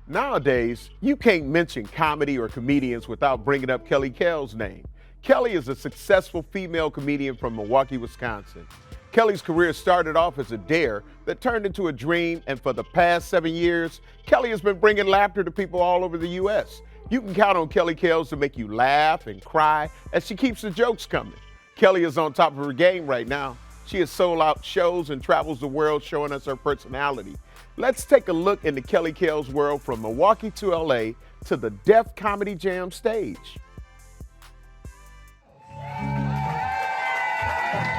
Nowadays, you can't mention comedy or comedians without bringing up Kellz' name. Kelly is a successful female comedian from Milwaukee, Wisconsin. Kelly's career started off as a dare that turned into a dream, and for the past 7 years, Kelly has been bringing laughter to people all over the U.S. You can count on Kellz to make you laugh and cry as she keeps the jokes coming. Kelly is on top of her game right now. She has sold out shows and travels the world showing us her personality. Let's take a look into Kellz' world from Milwaukee to LA to the Def Comedy Jam stage.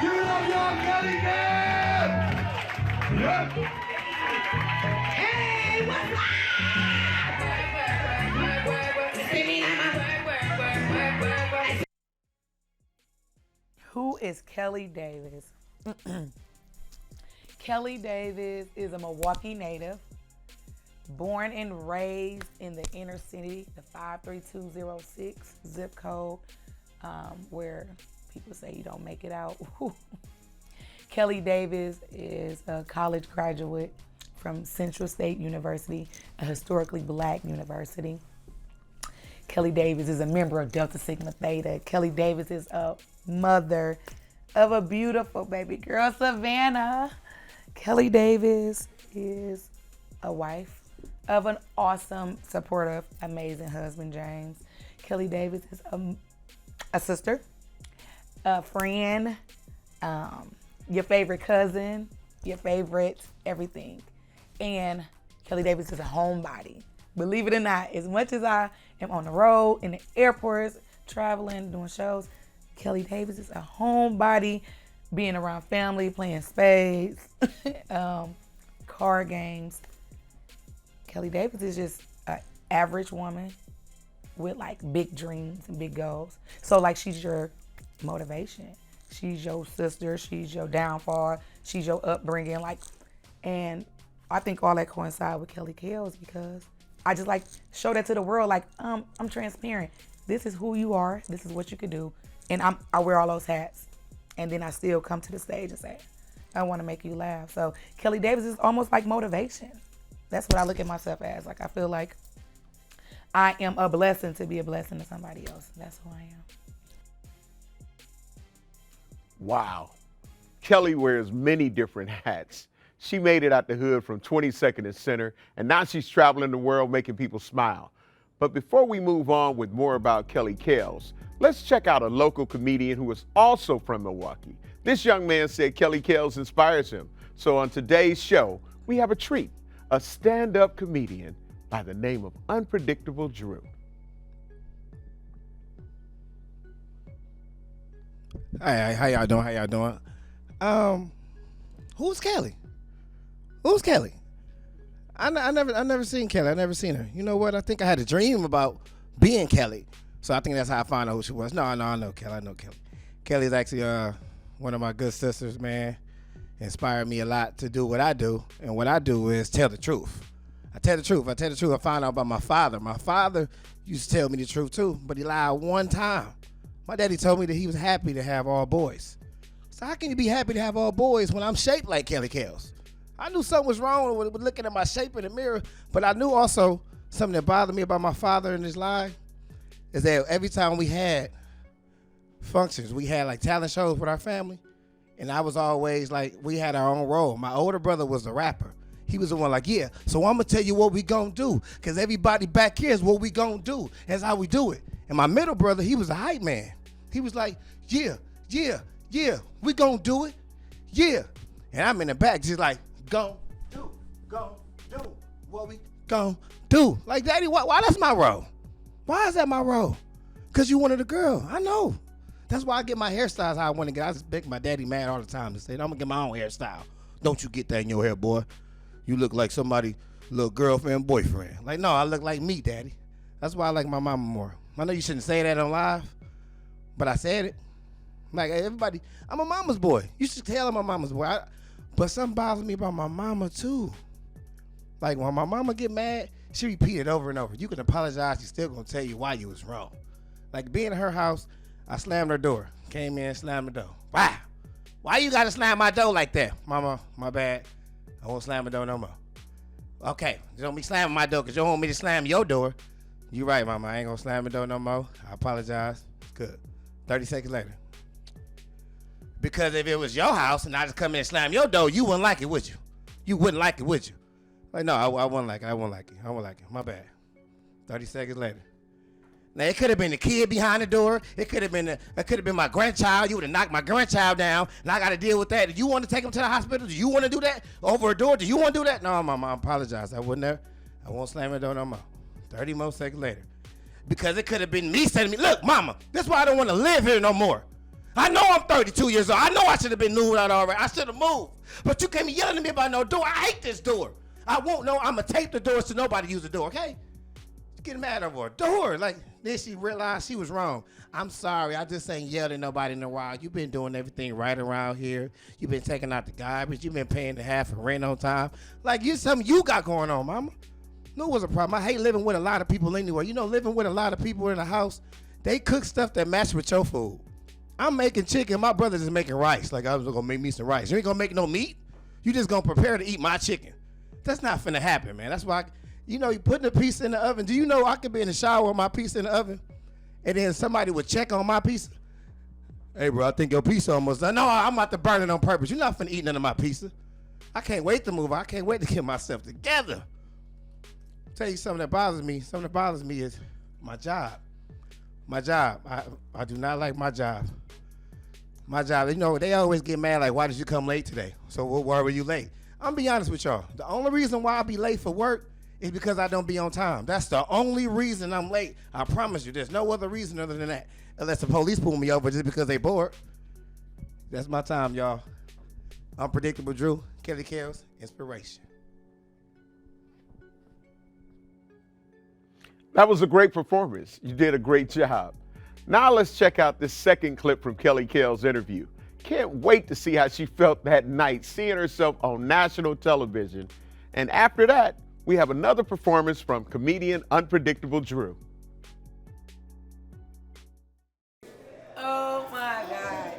Give it up, y'all, Kelly Jam! Yep. Hey, what's up? Who is Kelly Davis? Kelly Davis is a Milwaukee native, born and raised in the inner city, the 53206 zip code, where people say you don't make it out. Kelly Davis is a college graduate from Central State University, a historically black university. Kelly Davis is a member of Delta Sigma Theta. Kelly Davis is a mother of a beautiful baby girl, Savannah. Kelly Davis is a wife of an awesome, supportive, amazing husband, James. Kelly Davis is a sister, a friend, your favorite cousin, your favorite everything. And Kelly Davis is a homebody. Believe it or not, as much as I am on the road, in the airports, traveling, doing shows, Kelly Davis is a homebody, being around family, playing spades, card games. Kelly Davis is just an average woman with like big dreams and big goals. So like she's your motivation. She's your sister, she's your downfall, she's your upbringing. And I think all that coincide with Kellz because I just like show that to the world. Like I'm transparent. This is who you are. This is what you could do. And I wear all those hats. And then I still come to the stage and say, I want to make you laugh. So Kelly Davis is almost like motivation. That's what I look at myself as. Like I feel like I am a blessing to be a blessing to somebody else. That's who I am. Wow. Kelly wears many different hats. She made it out the hood from 22nd and Center, and now she's traveling the world making people smile. But before we move on with more about Kellz, let's check out a local comedian who is also from Milwaukee. This young man said Kellz inspires him. So on today's show, we have a treat, a stand-up comedian by the name of Unpredictable Drew. Hi, how y'all doing? How y'all doing? Who's Kelly? Who's Kelly? I never seen Kelly. I never seen her. You know what? I think I had a dream about being Kelly. So I think that's how I found out who she was. No, I know Kelly. I know Kelly. Kelly's actually one of my good sisters, man. Inspired me a lot to do what I do. And what I do is tell the truth. I tell the truth. I found out about my father. My father used to tell me the truth too, but he lied one time. My daddy told me that he was happy to have all boys. So how can you be happy to have all boys when I'm shaped like Kellz? I knew something was wrong with looking at my shape in the mirror, but I knew also something that bothered me about my father and his lie is that every time we had functions, we had like talent shows with our family, and I was always like, we had our own role. My older brother was the rapper. He was the one like, yeah, so I'm gonna tell you what we gonna do, because everybody back here is what we gonna do. That's how we do it. And my middle brother, he was a hype man. He was like, yeah, we gonna do it, yeah. And I'm in the back just like, gon' do what we gon' do. Like, Daddy, why that's my role? Why is that my role? Because you wanted a girl. I know. That's why I get my hairstyles how I want to get. I just make my daddy mad all the time to say, I'm going to get my own hairstyle. Don't you get that in your hair, boy. You look like somebody, little girlfriend, boyfriend. Like, no, I look like me, Daddy. That's why I like my mama more. I know you shouldn't say that on live, but I said it. Like, everybody, I'm a mama's boy. You should tell I'm a mama's boy. But something bothers me about my mama, too. Like when my mama get mad, she repeat it over and over. You can apologize, she's still gonna tell you why you was wrong. Like being in her house, I slammed her door. Came in, slammed the door. Why you gotta slam my door like that? Mama, my bad. I won't slam the door no more. Okay, you don't be slamming my door because you don't want me to slam your door. You right, mama. I ain't gonna slam the door no more. I apologize. It's good. 30 seconds later. Because if it was your house and I just come in and slam your door, you wouldn't like it, would you? You wouldn't like it, would you? Like, no, I wouldn't like it. I wouldn't like it. My bad. 30 seconds later. Now, it could have been the kid behind the door. It could have been my grandchild. You would have knocked my grandchild down, and I got to deal with that. Do you want to take him to the hospital? Do you want to do that? Over a door? Do you want to do that? No, mama, I apologize. I won't slam the door no more. 30 more seconds later. Because it could have been me saying to me, look, mama, that's why I don't want to live here no more. I know I'm 32 years old. I know I should have been moved out already. I should have moved. But you came yelling at me about no door. I hate this door. I won't know. I'm going to tape the doors so nobody use the door, okay? Getting mad over a door. Like, then she realized she was wrong. I'm sorry. I just ain't yelled at nobody in a while. You've been doing everything right around here. You've been taking out the garbage. You've been paying the half of rent on time. Like, something you got going on, mama. No, it was a problem. I hate living with a lot of people anyway. You know, living with a lot of people in the house, they cook stuff that match with your food. I'm making chicken. My brother's just making rice. Like, I was going to make me some rice. You ain't going to make no meat. You just going to prepare to eat my chicken. That's not finna happen, man. That's why, you putting a piece in the oven. Do you know I could be in the shower with my piece in the oven, and then somebody would check on my pizza? Hey, bro, I think your pizza almost done. No, I'm about to burn it on purpose. You're not finna eat none of my pizza. I can't wait to move. I can't wait to get myself together. I'll tell you something that bothers me. Something that bothers me is my job. My job. I do not like my job. My job. They always get mad like, why did you come late today? So why were you late? I'm be honest with y'all. The only reason why I be late for work is because I don't be on time. That's the only reason I'm late. I promise you. There's no other reason other than that. Unless the police pull me over just because they bored. That's my time, y'all. Unpredictable Drew, Kellz, inspiration. That was a great performance. You did a great job. Now let's check out this second clip from Kellz' interview. Can't wait to see how she felt that night seeing herself on national television. And after that, we have another performance from comedian Unpredictable Drew. Oh my God.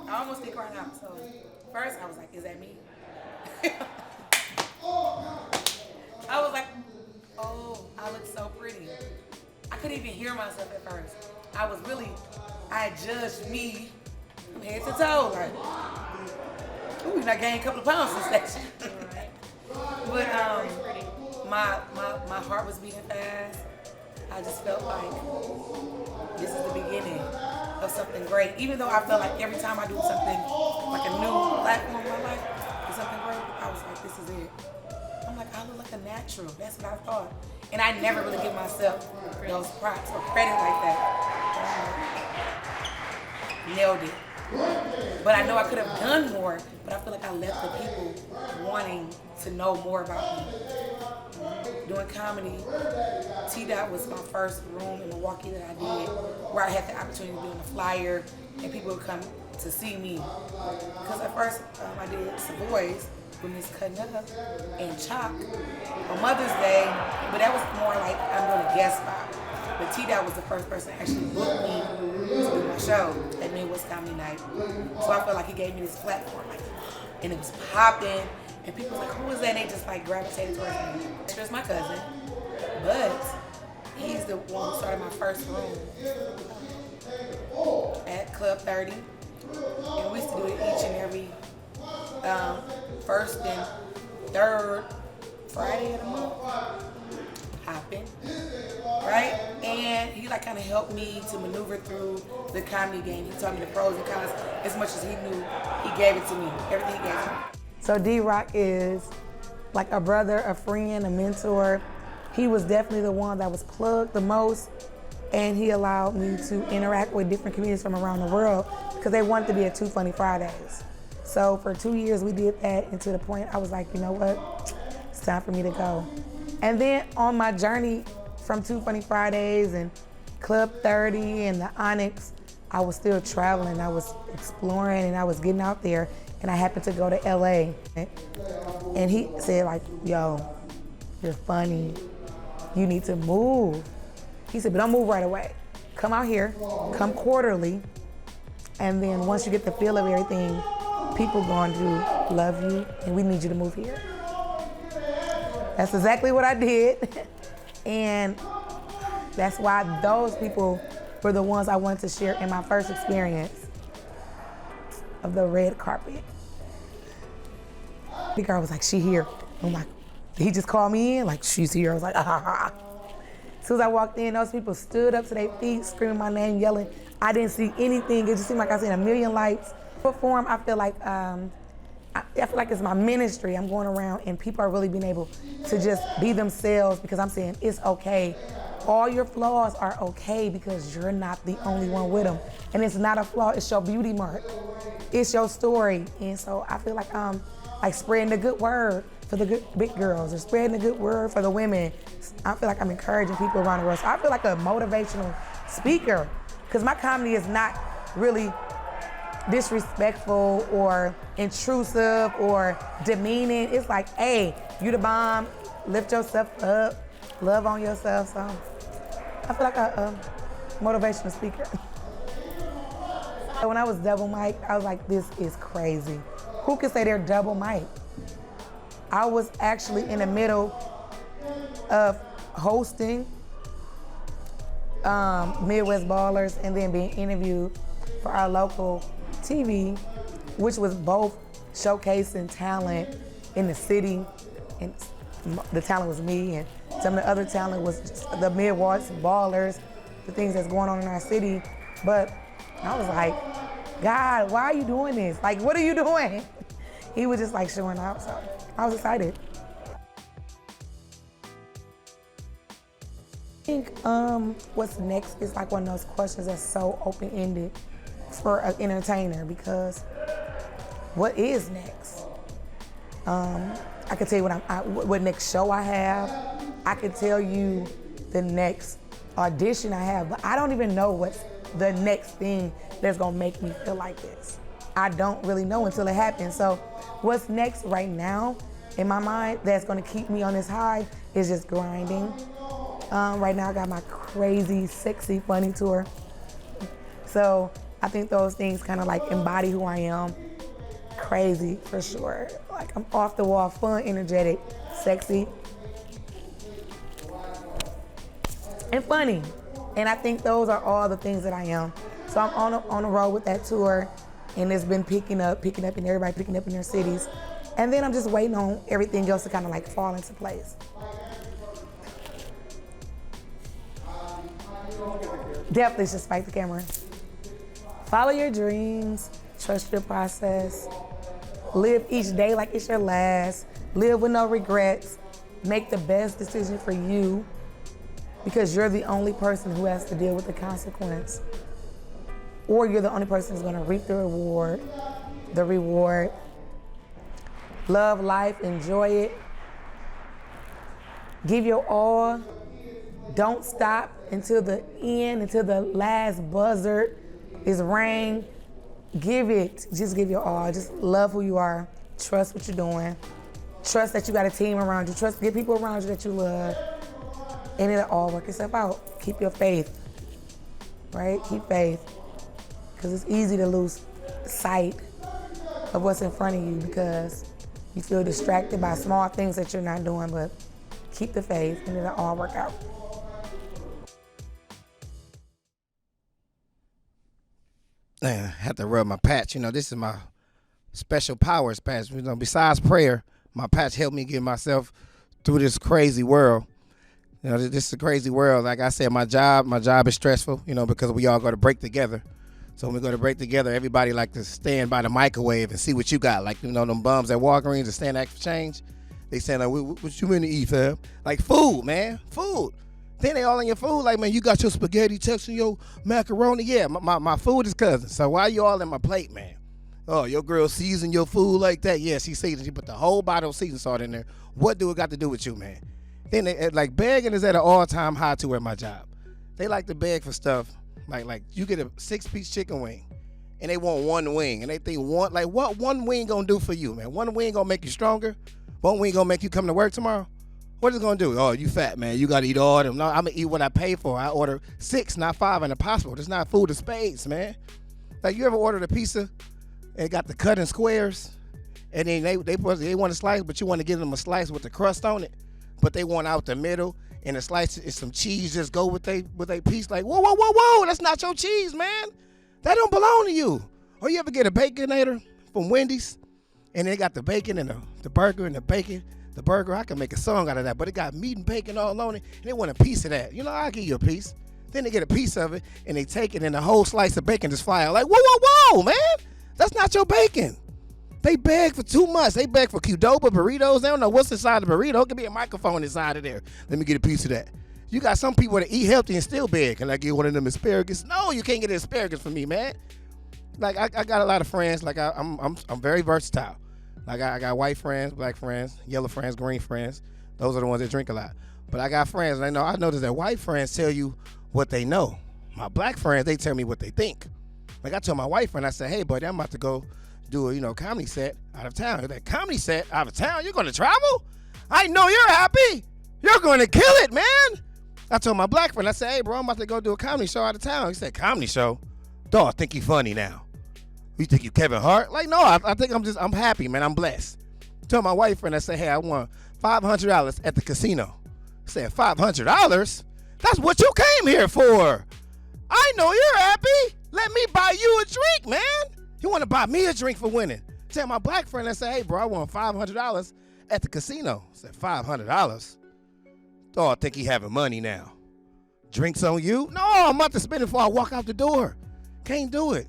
I almost did cry out. So first I was like, is that me? I was like, oh, I look so pretty. I couldn't even hear myself at first. I judged me from head to toe. Like, ooh, I gained a couple of pounds since that. But my heart was beating fast. I just felt like this is the beginning of something great. Even though I felt like every time I do something, like a new platform in my life, do something great, I was like, this is it. I'm like, I look like a natural. That's what I thought. And I never really give myself those props or credit like that. Nailed it. But I know I could have done more, but I feel like I left the people wanting to know more about me. Doing comedy, T-Dot was my first room in Milwaukee that I did, where I had the opportunity to be on the flyer, and people would come to see me. Because at first, I did Savoy's with Miss Cutting Up and Chalk on Mother's Day, but that was more like I'm doing a guest spot. But T-Dot was the first person to actually book me to do my show at Midwest Comedy Night. So I felt like he gave me this platform, and it was popping, and people was like, who is that? And they just like gravitated towards me. It's just my cousin, but he's the one who started my first room at Club 30. And we used to do it each and every first and third Friday of the month. Hopping, right? And he like kind of helped me to maneuver through the comedy game. He taught me the pros and cons as much as he knew. He gave it to me, everything he gave me. So D-Rock is like a brother, a friend, a mentor. He was definitely the one that was plugged the most, and he allowed me to interact with different comedians from around the world because they wanted to be at 2 Funny Fridays. So for 2 years we did that, and to the point I was like, you know what? It's time for me to go. And then on my journey from 2 Funny Fridays and Club 30 and the Onyx, I was still traveling. I was exploring and I was getting out there. and I happened to go to LA. And he said like, yo, you're funny. You need to move. He said, but don't move right away. Come out here, come quarterly, and then once you get the feel of everything, people going to love you, and we need you to move here. That's exactly what I did. And that's why those people were the ones I wanted to share in my first experience of the red carpet. The girl was like, she here. I'm like, did he just call me in? Like, she's here. I was like, ah, ha, ha. As soon as I walked in, those people stood up to their feet, screaming my name, yelling. I didn't see anything. It just seemed like I seen a million lights. Perform, I feel like it's my ministry. I'm going around and people are really being able to just be themselves because I'm saying it's okay. All your flaws are okay because you're not the only one with them. And it's not a flaw, it's your beauty mark. It's your story. And so I feel like I'm like spreading the good word for the good big girls or spreading the good word for the women. I feel like I'm encouraging people around the world. So I feel like a motivational speaker because my comedy is not really disrespectful or intrusive or demeaning. It's like, hey, you the bomb, lift yourself up, love on yourself. So I feel like a motivational speaker. When I was double mic, I was like, this is crazy. Who can say they're double mic? I was actually in the middle of hosting Midwest Ballers and then being interviewed for our local TV, which was both showcasing talent in the city, and the talent was me, and some of the other talent was just the Midwest Ballers, the things that's going on in our city. But I was like, God, why are you doing this? Like, what are you doing? He was just like showing up, so I was excited. I think what's next is like one of those questions that's so open-ended for an entertainer because what is next? I could tell you what next show I have. I could tell you the next audition I have, but I don't even know what's the next thing that's gonna make me feel like this. I don't really know until it happens. So what's next right now in my mind that's gonna keep me on this high is just grinding. Right now I got my crazy, sexy, funny tour. So I think those things kind of like embody who I am. Crazy for sure. Like I'm off the wall, fun, energetic, sexy, and funny. And I think those are all the things that I am. So I'm on the road with that tour, and it's been picking up, and everybody picking up in their cities. And then I'm just waiting on everything else to kind of like fall into place. Definitely just fight the camera. Follow your dreams, trust your process, live each day like it's your last, live with no regrets, make the best decision for you because you're the only person who has to deal with the consequence. Or you're the only person who's gonna reap the reward. Love life, enjoy it. Give your all. Don't stop until the end, until the last buzzard is rang. Give it, just give your all. Just love who you are. Trust what you're doing. Trust that you got a team around you. Trust, get people around you that you love. And it'll all work itself out. Keep your faith, right? Keep faith. Because it's easy to lose sight of what's in front of you because you feel distracted by small things that you're not doing, but keep the faith and it'll all work out. Man, I have to rub my patch. You know, this is my special powers patch. You know, besides prayer, my patch helped me get myself through this crazy world. You know, this is a crazy world. Like I said, my job is stressful, you know, because we all go to break together. So when we go to break together, everybody like to stand by the microwave and see what you got. Like, you know, them bums at Walgreens that stand act for change. They saying, like, what you mean to eat, fam? Like, food, man, food. Then they all in your food, like, man, you got your spaghetti, texting your macaroni. Yeah, my food is cousin. So why you all in my plate, man? Oh, your girl season your food like that? Yeah, she seasoned. She put the whole bottle of seasoning salt in there. What do it got to do with you, man? Then they, like, begging is at an all-time high too at my job. They like to beg for stuff. Like you get a 6-piece chicken wing, and they want one wing, and they think what one wing gonna do for you, man? One wing gonna make you stronger? One wing gonna make you come to work tomorrow? What is it gonna do? Oh, you fat, man. You gotta eat all of them. No, I'm gonna eat what I pay for. I order 6, not 5 in the possible. It's not food of spades, man. Like, you ever ordered a pizza and got the cut in squares, and then they want a slice, but you want to give them a slice with the crust on it, but they want out the middle, and the slice is some cheese just go with they piece. Like, whoa, that's not your cheese, man. That don't belong to you. Or you ever get a Baconator from Wendy's, and they got the bacon and the burger and the bacon. The burger, I can make a song out of that, but it got meat and bacon all on it, and they want a piece of that. You know, I'll give you a piece. Then they get a piece of it, and they take it, and the whole slice of bacon just fly out. Like, whoa, man. That's not your bacon. They beg for too much. They beg for Qdoba burritos. They don't know what's inside the burrito. It could be a microphone inside of there. Let me get a piece of that. You got some people that eat healthy and still beg. Can I get one of them asparagus? No, you can't get an asparagus from me, man. Like, I got a lot of friends. Like, I'm very versatile. Like, I got white friends, black friends, yellow friends, green friends. Those are the ones that drink a lot. But I got friends, and I noticed that white friends tell you what they know. My black friends, they tell me what they think. Like, I told my white friend, I said, hey, buddy, I'm about to go do a comedy set out of town. That comedy set out of town? You're going to travel? I know you're happy. You're going to kill it, man. I told my black friend, I said, hey, bro, I'm about to go do a comedy show out of town. He said, comedy show? Dog, I think you funny now. You think you Kevin Hart? Like, no, I think I'm happy, man. I'm blessed. I told my white friend, I said, hey, I won $500 at the casino. I said, $500? That's what you came here for. I know you're happy. Let me buy you a drink, man. You want to buy me a drink for winning? Tell my black friend, I said, hey, bro, I won $500 at the casino. I said, $500? Oh, I think he having money now. Drinks on you? No, I'm about to spend it before I walk out the door. Can't do it.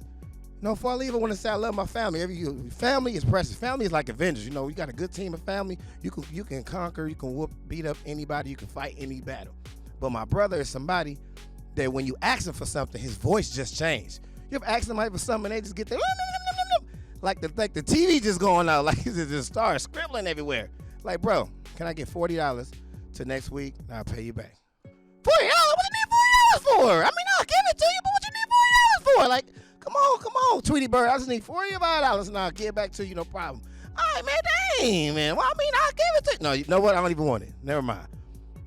No, before I leave, I want to say I love my family. Family is precious. Family is like Avengers. You got a good team of family. You can conquer. You can beat up anybody. You can fight any battle. But my brother is somebody that when you ask him for something, his voice just changed. You ever ask somebody for something, and they just get there, like the TV just going out, like it just starts scribbling everywhere. Like, bro, can I get $40 to next week? And I'll pay you back. $40? What you need $40 for? I mean, I'll give it to you, but what you need $40 for? Like, come on, Tweety Bird. I just need $45 and I'll get back to you, no problem. All right, man, dang, man. Well, I mean, I'll give it to you. No, you know what? I don't even want it. Never mind.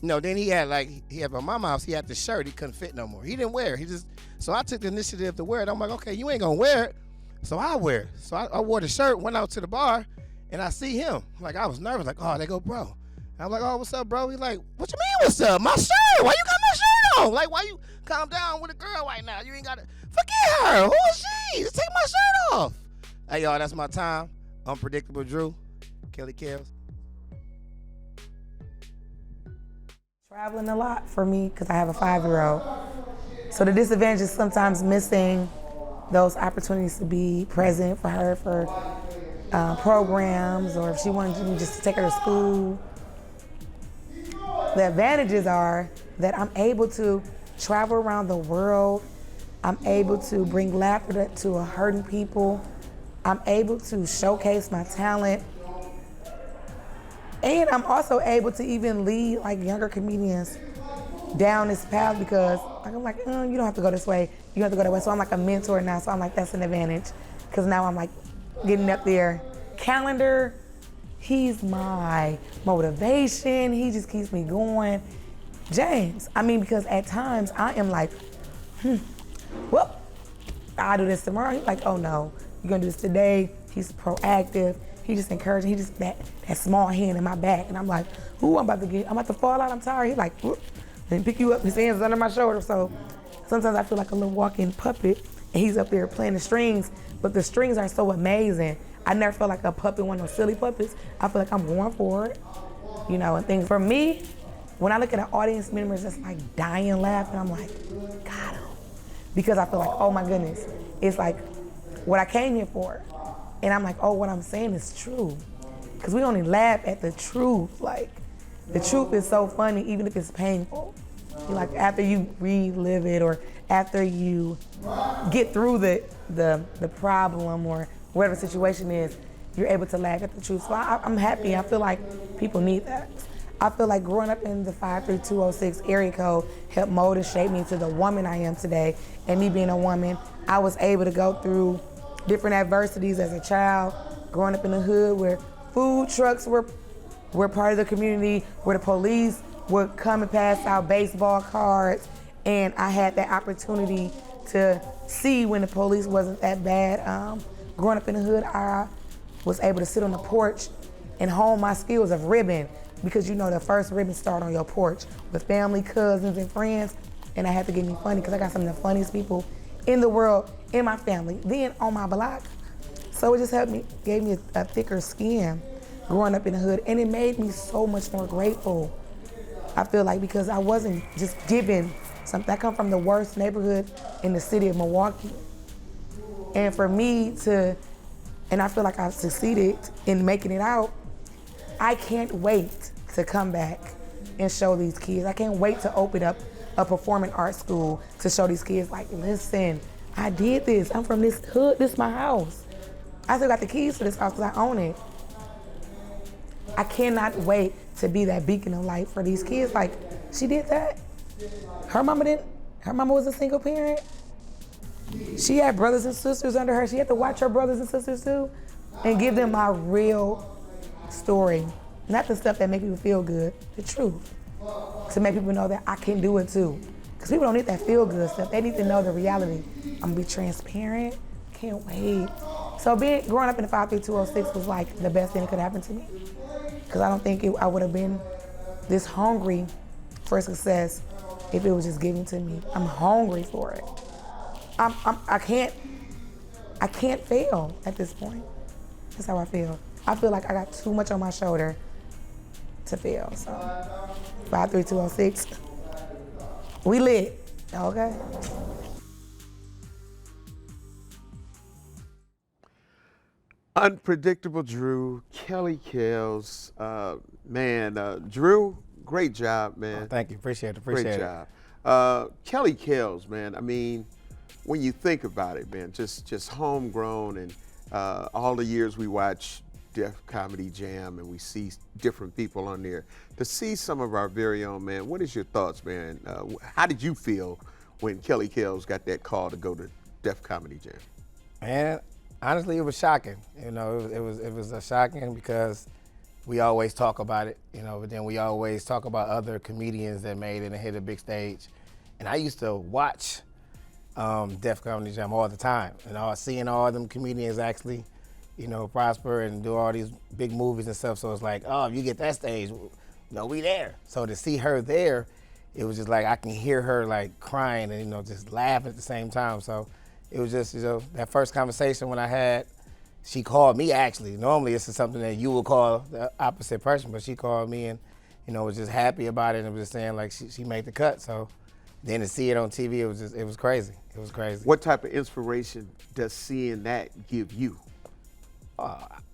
Then he had at my house, he had the shirt. He couldn't fit no more. He didn't wear it. So I took the initiative to wear it. I'm like, okay, you ain't going to wear it. So I wear it. So I wore the shirt, went out to the bar, and I see him. Like, I was nervous. Like, oh, they go, bro. I'm like, oh, what's up, bro? He's like, what you mean, what's up? My shirt. Why you got my shirt on? Like, why you calm down with a girl right now? You ain't got to. Forget her. Who is she? Just take my shirt off. Hey, y'all, that's my time. Unpredictable Drew. Kellz. Traveling a lot for me because I have a 5-year-old. So the disadvantage is sometimes missing those opportunities to be present for her for programs, or if she wanted me just to take her to school. The advantages are that I'm able to travel around the world. I'm able to bring laughter to hurting people. I'm able to showcase my talent. And I'm also able to even lead like younger comedians down this path because I'm like, you don't have to go this way. You have to go that way. So I'm like a mentor now. So I'm like, that's an advantage. Because now I'm like getting up there. Calendar, he's my motivation. He just keeps me going. James, because at times I am like, well, I'll do this tomorrow. He's like, oh no, you're gonna do this today. He's proactive. He just encouraging. He just that small hand in my back, and I'm like, ooh, I'm about to fall out. I'm tired. He's like, whoop, then pick you up. His hands under my shoulder. So sometimes I feel like a little walking puppet, and he's up there playing the strings. But the strings are so amazing. I never felt like a puppet, one of those silly puppets. I feel like I'm going for it, and things. For me, when I look at an audience members that's like dying laughing, I'm like, got him. Because I feel like, oh my goodness, it's like what I came here for. And I'm like, oh, what I'm saying is true. Because we only laugh at the truth. Like, the truth is so funny, even if it's painful. Like, after you relive it or after you get through the problem or whatever the situation is, you're able to laugh at the truth. So I'm happy. I feel like people need that. I feel like growing up in the 53206 area code helped mold and shape me to the woman I am today. And me being a woman, I was able to go through different adversities as a child, growing up in the hood where food trucks were part of the community, where the police would come and pass out baseball cards, and I had that opportunity to see when the police wasn't that bad. Growing up in the hood, I was able to sit on the porch and hone my skills of ribbon, because you know the first ribbon start on your porch with family, cousins, and friends, and I had to get me funny because I got some of the funniest people in the world in my family, then on my block. So it just gave me a thicker skin growing up in the hood, and it made me so much more grateful. I feel like because I wasn't just given something. I come from the worst neighborhood in the city of Milwaukee. And for me and I feel like I've succeeded in making it out, I can't wait to come back and show these kids. I can't wait to open up a performing arts school to show these kids, like, listen, I did this. I'm from this hood. This is my house. I still got the keys to this house because I own it. I cannot wait to be that beacon of light for these kids. Like, she did that. Her mama was a single parent. She had brothers and sisters under her. She had to watch her brothers and sisters too and give them my real story. Not the stuff that make people feel good, the truth. To make people know that I can do it too. Because people don't need that feel good stuff. They need to know the reality. I'm gonna be transparent. Can't wait. So growing up in the 53206 was like the best thing that could happen to me. Because I don't think I would have been this hungry for success if it was just given to me. I'm hungry for it. I can't fail at this point. That's how I feel. I feel like I got too much on my shoulder to fail. So 53206, we lit, okay? Unpredictable Drew, Kellz. Drew, great job, man. Oh, thank you, appreciate it. Great job. Kellz, man, I mean, when you think about it, man, just homegrown, and all the years we watch Def Comedy Jam and we see different people on there, to see some of our very own, man, what is your thoughts, man? How did you feel when Kellz got that call to go to Def Comedy Jam? Man, honestly, it was shocking. You know, it was shocking because we always talk about it, you know, but then we always talk about other comedians that made it and hit a big stage. And I used to watch Def Comedy Jam all the time, and seeing all them comedians actually, you know, prosper and do all these big movies and stuff. So it's like, oh, if you get that stage, you know, we there. So to see her there, it was just like I can hear her like crying and, you know, just laughing at the same time. So it was just, you know, that first conversation when I had, she called me actually. Normally this is something that you would call the opposite person, but she called me and, you know, was just happy about it and was just saying like she made the cut. So then to see it on TV, it was crazy. It was crazy. What type of inspiration does seeing that give you?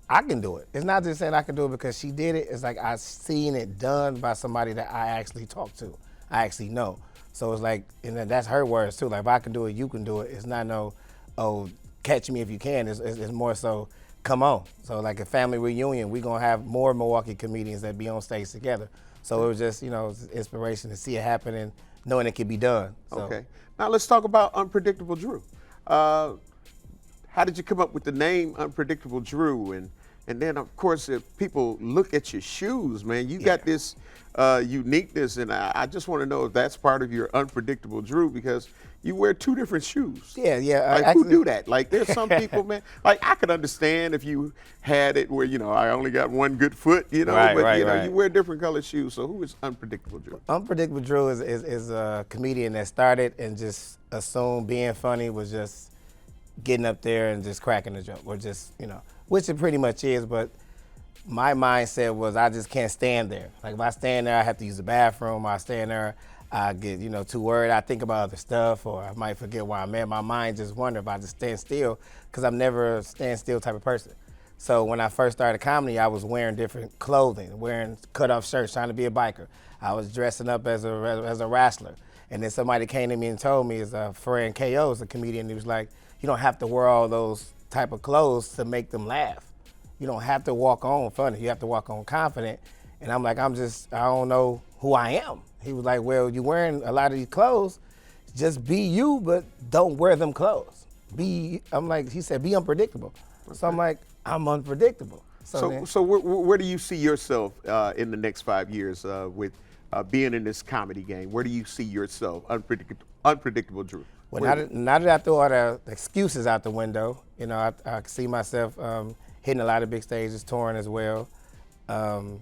I can do it. It's not just saying I can do it because she did it. It's like I've seen it done by somebody that I actually talk to. I actually know. So it's like, and that's her words too. Like, if I can do it, you can do it. It's not no, oh, catch me if you can. It's more so, come on. So like a family reunion, we're gonna have more Milwaukee comedians that be on stage together. So it was just, you know, inspiration to see it happen and knowing it can be done. So. Okay. Now let's talk about Unpredictable Drew. How did you come up with the name Unpredictable Drew? And then, of course, if people look at your shoes, man, you got this uniqueness, and I just want to know if that's part of your Unpredictable Drew, because you wear two different shoes. Yeah. Like, who do that? Like, there's some people, man, like, I could understand if you had it where, you know, I only got one good foot, you know, but, you know, you wear different colored shoes. So who is Unpredictable Drew? Unpredictable Drew is a comedian that started and just assumed being funny was just getting up there and just cracking a joke, or just, you know, which it pretty much is, but my mindset was I just can't stand there. Like, if I stand there, I have to use the bathroom. I stand there, I get, you know, too worried. I think about other stuff, or I might forget where I'm at. My mind just wonder if I just stand still, because I'm never a stand still type of person. So when I first started comedy, I was wearing different clothing, wearing cut-off shirts, trying to be a biker. I was dressing up as a wrestler. And then somebody came to me and told me, his friend K.O. is a comedian, he was like, you don't have to wear all those type of clothes to make them laugh. You don't have to walk on funny, you have to walk on confident. And I'm like, I don't know who I am. He was like, well, you're wearing a lot of these clothes, just be you, but don't wear them clothes. he said, be unpredictable. So I'm like, I'm unpredictable. So where do you see yourself in the next 5 years with being in this comedy game? Where do you see yourself, unpredictable Drew? Well, now that I throw all the excuses out the window, you know, I see myself hitting a lot of big stages, touring as well. You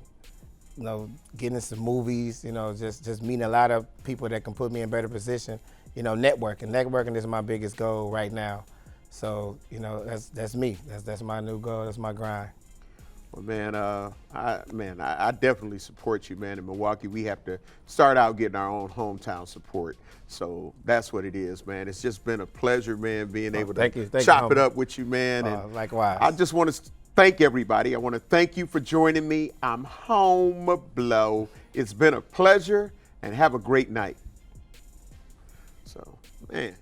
know, getting into some movies, you know, just meeting a lot of people that can put me in a better position. You know, networking is my biggest goal right now. So, you know, that's me. That's my new goal. That's my grind. Well, man, I definitely support you, man. In Milwaukee, we have to start out getting our own hometown support. So that's what it is, man. It's just been a pleasure, man, being able to chop it up with you, man. And likewise. I just want to thank everybody. I want to thank you for joining me. I'm home blow. It's been a pleasure, and have a great night. So, man.